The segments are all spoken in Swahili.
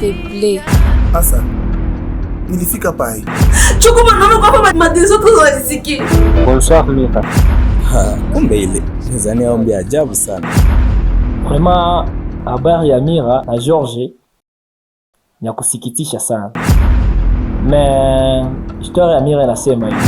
te plaît. Asa, nilifika pai. Chukuma naona kwa madilizo tu zisiki. Bonsoir Mira. Kumbe ile nizani ombi ajabu sana. Vraiment habari ya Mira na George ni ya kusikitisha sana. Mais histoire ya Mira inasema hivi.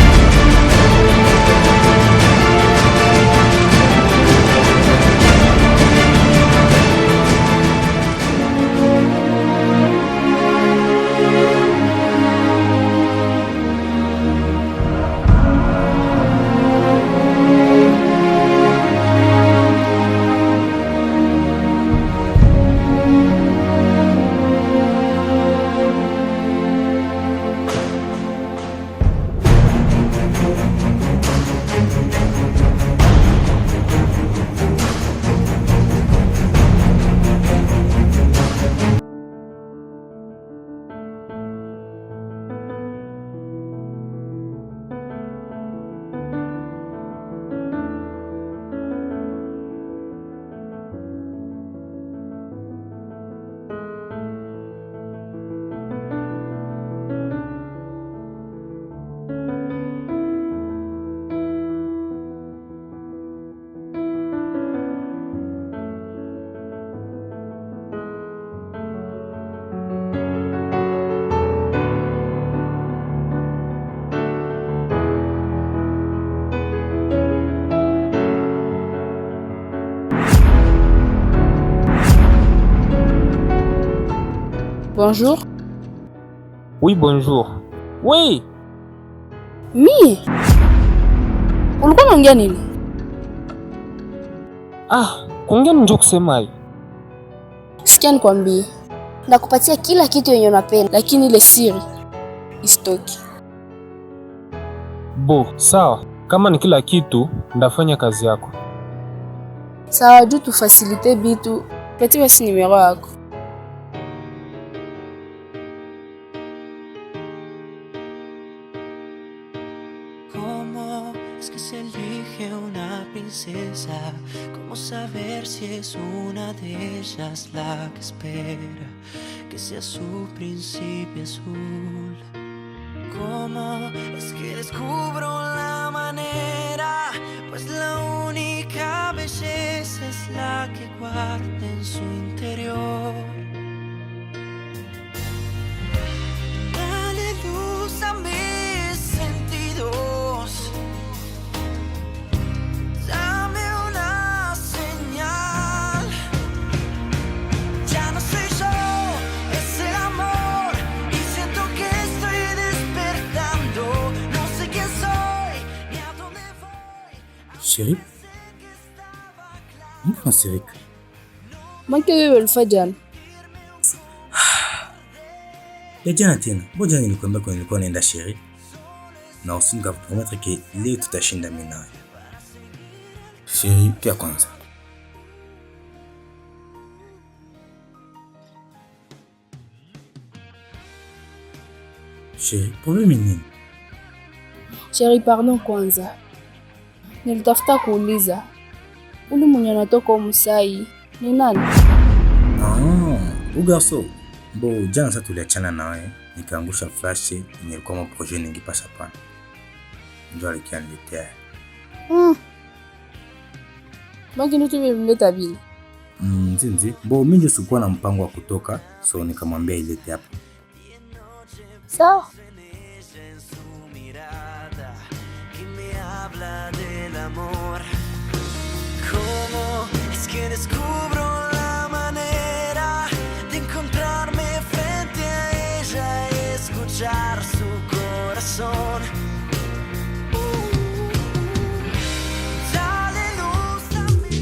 Bonjour. Oui, bonjour. Oui. Mi. Ulikuwa unaongea nini? Kuongea ndio kusema hivi. Sikia nikwambie. Nakupatia kila kitu yenye unapenda, lakini ile siri isitoki. Bo, sawa. Kama ni kila kitu, ndafanya kazi yako. Sawa, juu tufasilite bitu. Peti basi nimero yako. ¿Cómo saber si es una de ellas la que espera que sea su príncipe azul? ¿Cómo es que descubro la manera? Pues la única belleza es la que guarda en su interior. Dale luz a mis sentidos. Chérie? Mbona sirika? Manke wewe ulifanya jana. Ya jana tena. Mbona nilikwambia kwa nilikuwa naenda chérie? Na usinga kupromettre que leo tutashinda mimi nawe. Chérie, kia kwanza. Chérie, problème nini? Chérie, pardon kwanza. Nilitafuta kuuliza. Ule mwenye anatoka Musai ni nani? Ugarso. Bo, jana sasa tuliachana nawe, nikaangusha flash yenye ilikuwa projet ningipasa pana. Ndio alikianiletea. Mangi ndio tumemleta vile. Nzi. Bo, mimi ndio sikuwa na mpango wa kutoka, so nikamwambia ilete hapo. Sawa. Habla del amor. ¿Cómo es que descubro la manera de encontrarme frente a ella y escuchar su corazón? Dale luz a mí.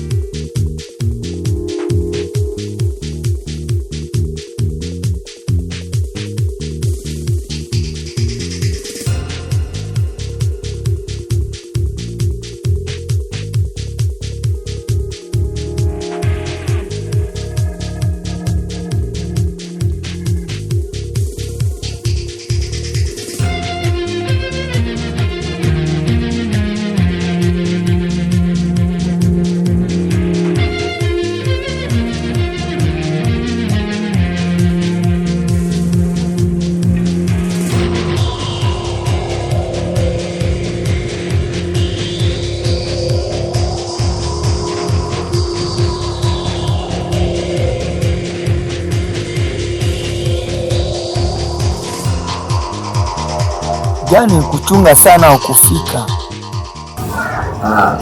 yani kuchunga sana ukufika.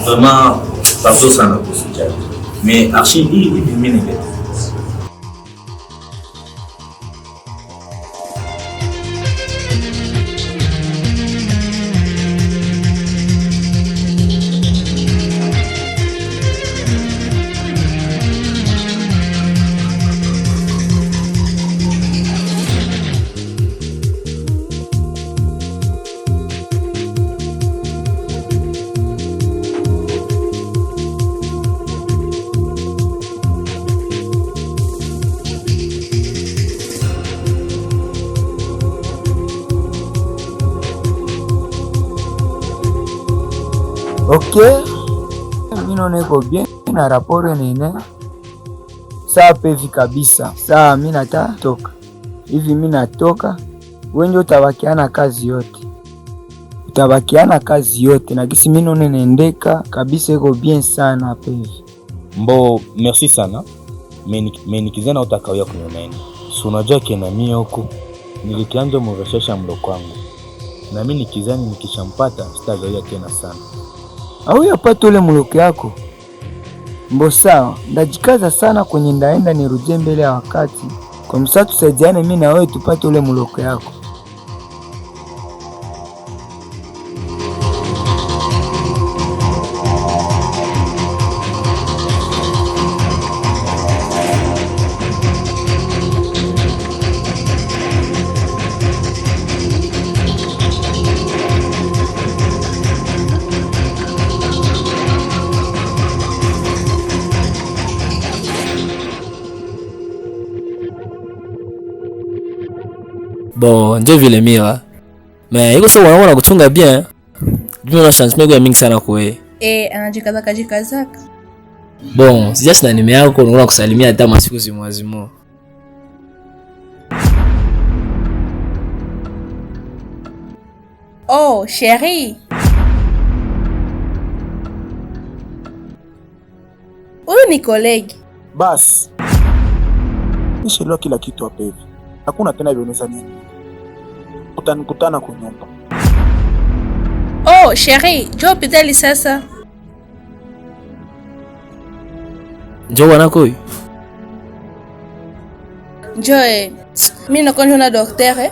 Vraiment, pardon sana kusikia. Mais archi hii mimi nile. Ok, mimi naona iko bien na raporo nene saa pevi kabisa. Saa mimi natatoka hivi, mimi natoka, wewe ndio utabakiana kazi yote, na kisi mimi naona nendeka kabisa, iko bien sana pevi. Mbo, merci sana. Nikizana utakawia kunyonaini. Si unajua kena mimi huko nilikianza mreshesha mlo kwangu. Na mimi nikizani nikishampata sitagawia tena sana. Au yapata ule mloke yako? Mbo sawa, ndajikaza sana kwenye ndaenda nirudie mbele ya wakati. Kwa msa tusaidiane mimi na wewe tupate ule mloke yako. Bon, ndio vile Mira. Mais iko sawa wana kuchunga bien. Ndio na chance mego mingi sana kwa yeye. Anajikaza. Bon, sijasi na nime yako unaona kusalimia hata masiku zimwazimo. Oh, chérie. Huyu ni kolegi. Bas. Nishaelewa kila kitu hapa hivi. Hakuna tena vionesa nini. Utanikutana kwa nyumba. Oh, chérie, njoo hospitali sasa. Njoo wanako. Njoo. Mimi nakonjo na daktari.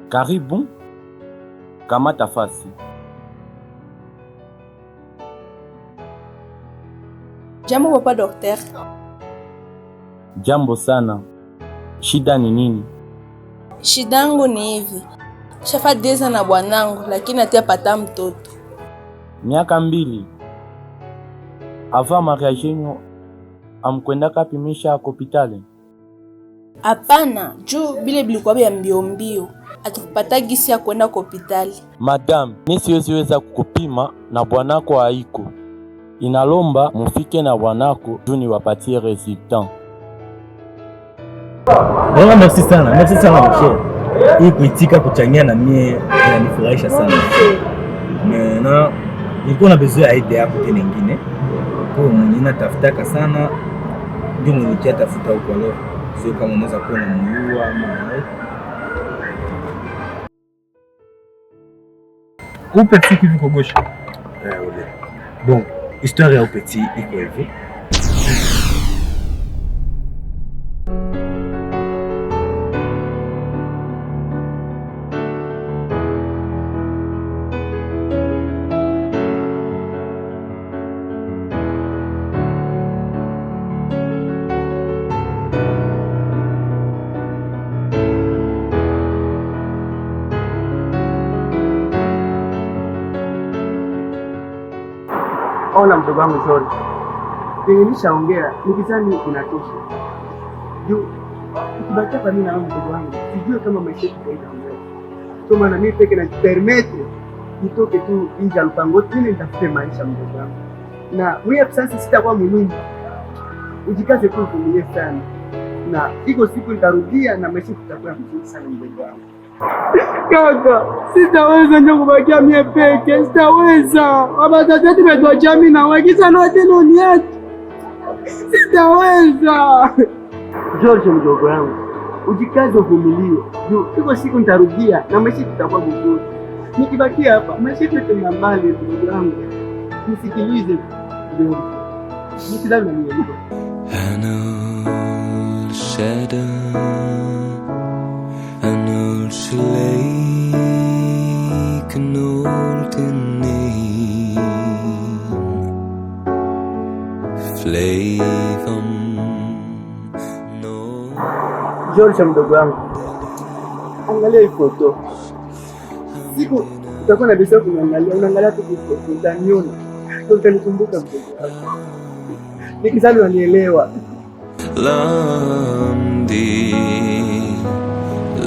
Karibu. Kamata fasi. Jambo papa daktari. Jambo sana. Shida ni nini? Shida yangu ni hivi. Shafa deza na bwanangu lakini atapata mtoto. Miaka 2. Ava mariage yenu amkwenda kapimisha hospitali? Hapana, juu bile bilikuwa bya mbio. Atukupata gisi ya kwenda hospitali. Madam, mimi siweza kukupima na bwanako haiko. Inalomba mufike na bwanako juu niwapatie resultat. Merci sana mshe. Hii kuitika kuchangia na mie inanifurahisha sana. Na nilikuwa na besoin ya idea yako tena nyingine. Kwa mwenye natafutaka sana ndio mwenye tafuta huko leo. Sio kama unaweza kuwa na mjua ama au petit qui vous gauche. Bon, histoire ya petit iko hivi. Ona mdogo wangu George. Nilishaongea, nikizani inatosha. Juu ukibakia kwa mimi na mdogo wangu, sijui kama maisha yetu itaenda mbele. Kwa maana mimi peke na permit nitoke tu nje ya lupango tena nitafute maisha mdogo wangu. Na mimi sasa sitakuwa mwenyewe. Ujikaze tu kuvumilia sana. Na iko siku nitarudia na maisha tutakuwa vizuri sana mdogo wangu. Kaka, sitaweza ndio kubakia mie peke, sitaweza. Wazazi wetu wametuacha mimi na wakiza na tena niache. Sitaweza. George mdogo wangu, ujikaze uvumilie. Juu iko siku nitarudia na maisha tutakuwa vizuri. Nikibakia hapa, maisha yetu ni mbali mdogo wangu. Nisikilize George. Nisidhani na mimi. An old lake, an old name, flavor no. George mdogo wangu, angalia hii foto. Siku utakuwa na bisa kuniangalia, unaangalia tu hii foto, utaniona. Utanikumbuka mdogo wangu. Nikizali unanielewa. Lundi,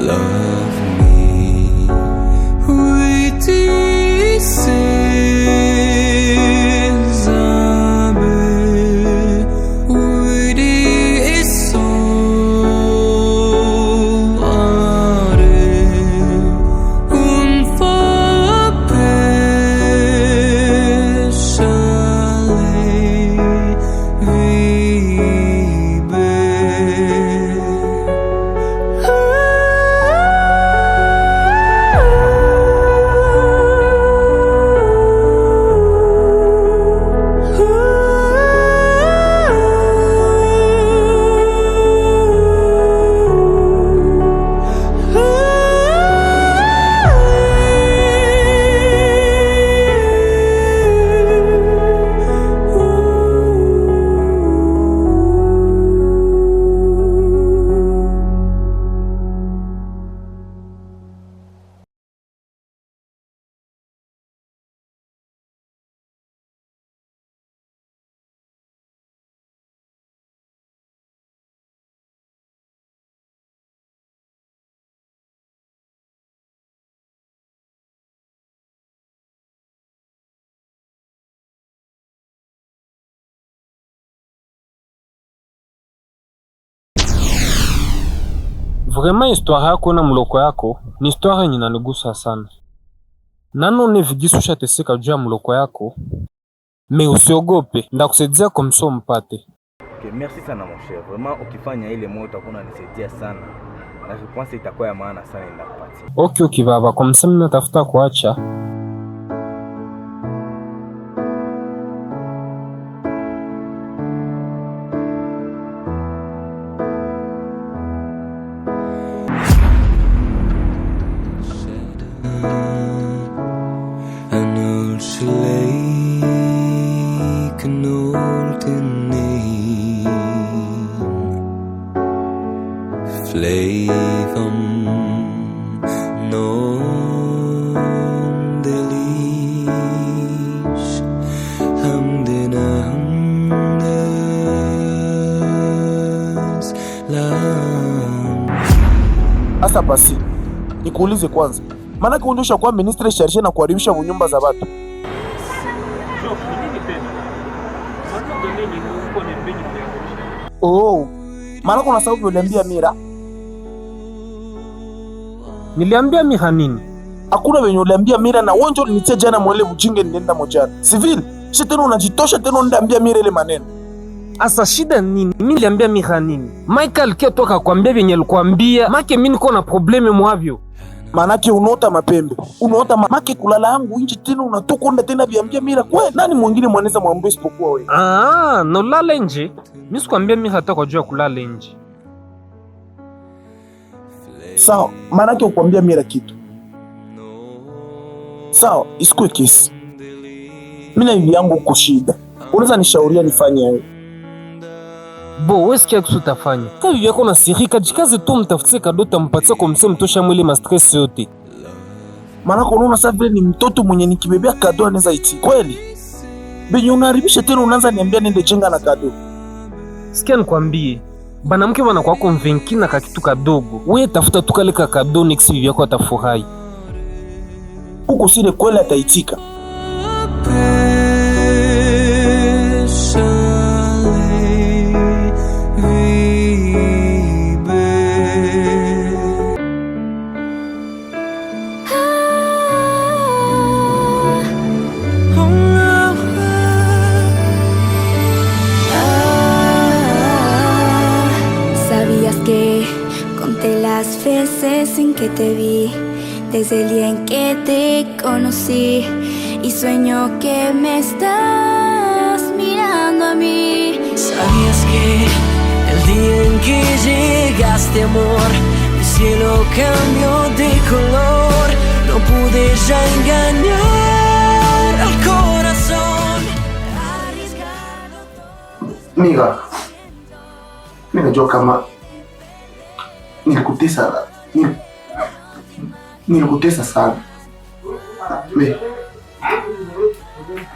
love me with sesame, with this soul Vraiment histoire yako na mloko yako ni histoire yenye inanigusa sana. Nano vigisu ushateseka juu ya mloko yako. Me usiogope, ndakusaidia kumso mpate. Okay, merci sana mon cher. Vraiment ukifanya ile moyo utakuwa unanisaidia sana. Na je pense itakuwa ya maana sana ndakupatia. Okay baba, kwa msemi natafuta kuacha. Asa basi, nikuulize kwanza. Maana kuondosha kwa ministre charge na kuharibisha nyumba za watu. Oh, maana kuna sababu uliambia Mira? Niliambia Mira nini? Hakuna wenye uliambia Mira na wonjo nitie jana mwele ujinge nenda mojana. Civil, shetani unajitosha tena unaniambia Mira ile maneno. Asa shida nini? Mimi niliambia Mira nini? Michael kia toka kwambia venye alikwambia, make mimi niko na probleme mwavyo. Manake unaota mapembe. Unaota make kulala yangu nje tena unatoka onda tena viambia Mira. Kwa nani mwingine mwanaweza mwambie isipokuwa wewe? No lala nje. Mimi sikwambia Mira hata kwa jua kulala nje. Sawa, manake ukwambia Mira kitu. Sawa, isikue kesi. Mimi na hivi yangu uko shida. Unaweza nishauria nifanye hayo? Bo, wewe sikia kitu utafanya. Kama bibi yako na sirika, jikaze tu mtafutie kado tampatia kwa msemo mtosha mwili ma stress yote. Maana unaona sasa vile ni mtoto mwenye nikibebea kado anaweza iti. Kweli? Benye unaharibisha tena unaanza niambia nende jenga na kado. Sikia nikwambie. banamke wanakuwa konvenki na kakitu kadogo. Wewe tafuta tu kale kakado next bibi yako atafurahi. Uko sile kweli ataitika. En que te vi, desde el día en que te conocí, y sueño que me estás mirando a mí. ¿Sabías que el día en que llegaste, amor, mi cielo cambió de color? No pude ya engañar al corazón. Miga, ninajua kama nilikutesa sana.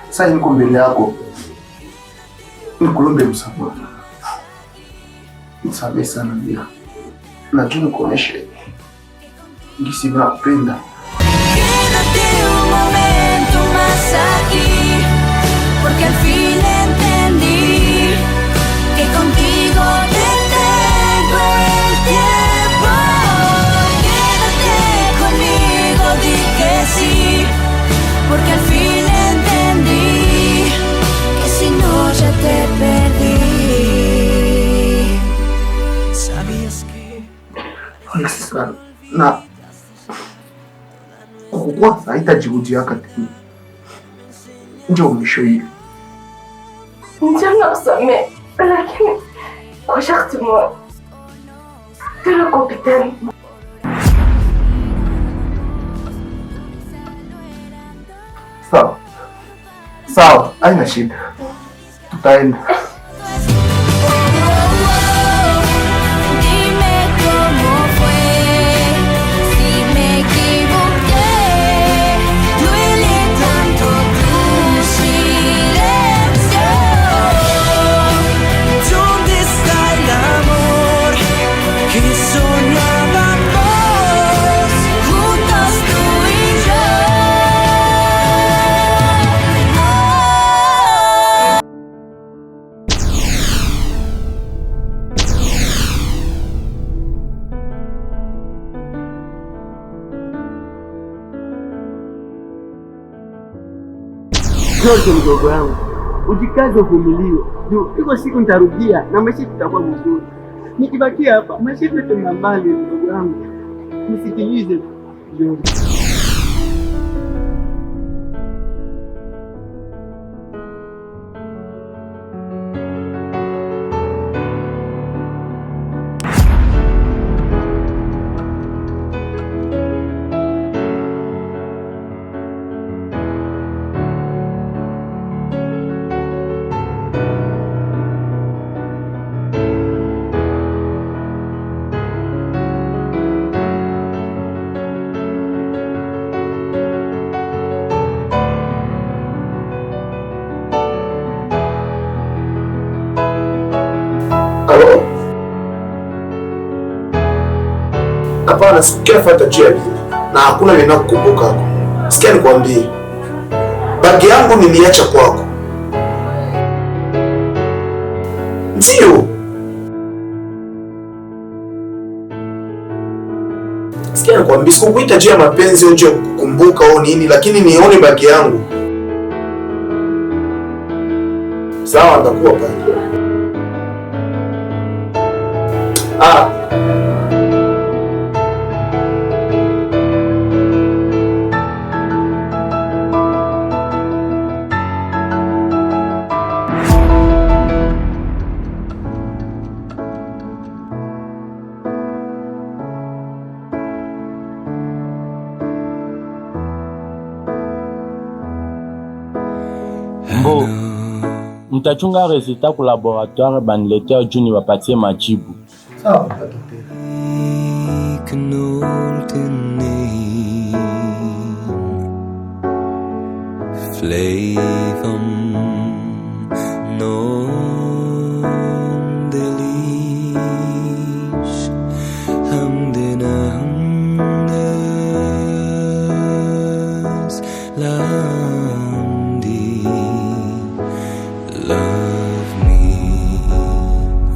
Sasa niko mbele yako, nikulombe msamaha. Nisamehe sana Mira. Najua nikuoneshe jinsi nakupenda. Quédate un momento más aquí, porque al fin entendí que contigo detengo el tiempo. Quédate conmigo, di que sí, porque al fin entendí que si no ya te perdí. ¿Sabías que? Na kukua haitajirudia katika njoo mwisho hii. Njana kusamehe, lakini kwa sharti moja. Tena kapitani. Sawa, haina shida. Tutaenda. George mdogo wangu, ujikaze, uvumilie. Iko siku nitarudia na maisha tutakuwa mzuri. Nikibakia hapa maisha yetu ni mbali mdogo wangu. Nisikilize George. Hapana, sikia fata juu ya bibi. Na hakuna nina kukumbuka hako. Sikia nikwambie. Bagi yangu niliacha kwako. Ndio. Sikia nikwambie, sikukuita juu ya mapenzi au juu ya kukumbuka au nini, lakini nione bagi yangu. Sawa, nitakuwa pale. Mbo, mtachunga resultat ku laboratoire baniletea juu niwapatie majibu. Sawa, Flavum non delit. Andy, love me.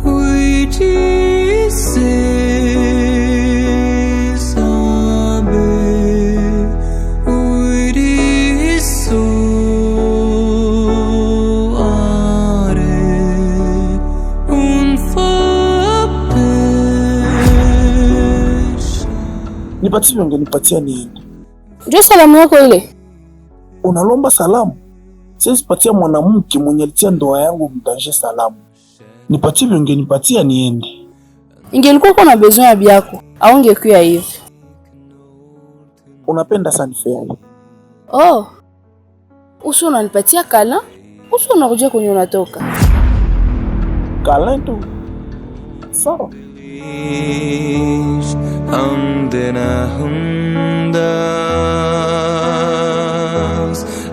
Would you say sabe? Would you so are un fapesh? Nipatie ungenipatia niende. Ndio salamu yako ile? Unalomba salamu? Siwezi patia mwanamke mwenye alitia ndoa yangu mtanje salamu. Nipatie ungenipatia niende. Ingelikuwa kuna besoin ya biako, au ungekuwa hivi. Unapenda sana fea. Oh. Uso unanipatia kala? Uso unakuja kwenye unatoka. Kala tu. Sawa. Hamdena hamdas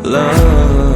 love